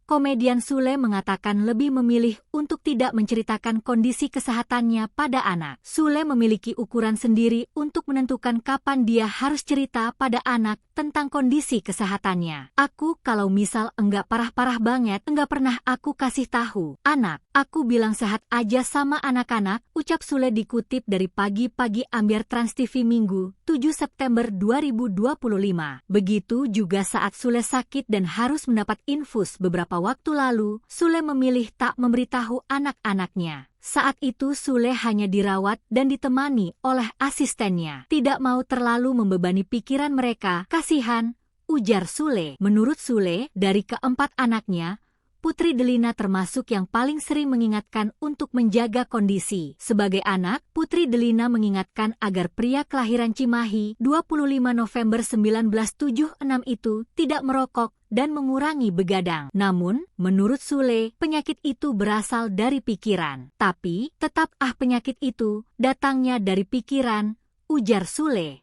komedian Sule mengatakan lebih memilih untuk tidak menceritakan kondisi kesehatannya pada anak. Sule memiliki ukuran sendiri untuk menentukan kapan dia harus cerita pada anak tentang kondisi kesehatannya. Aku kalau misal enggak parah-parah banget, enggak pernah aku kasih tahu. Anak, aku bilang sehat aja sama anak-anak, ucap Sule dikutip dari Pagi Ambiar Trans TV Minggu, 7 September 2025. Begitu juga saat Sule sakit dan harus mendapat infus beberapa waktu lalu, Sule memilih tak memberitahu anak-anaknya. Saat itu Sule hanya dirawat dan ditemani oleh asistennya. Tidak mau terlalu membebani pikiran mereka, kasihan, ujar Sule. Menurut Sule, dari keempat anaknya, Putri Delina termasuk yang paling sering mengingatkan untuk menjaga kondisi. Sebagai anak, Putri Delina mengingatkan agar pria kelahiran Cimahi 25 November 1976 itu tidak merokok dan mengurangi begadang. Namun, menurut Sule, penyakit itu berasal dari pikiran. Tapi, tetap penyakit itu datangnya dari pikiran, ujar Sule.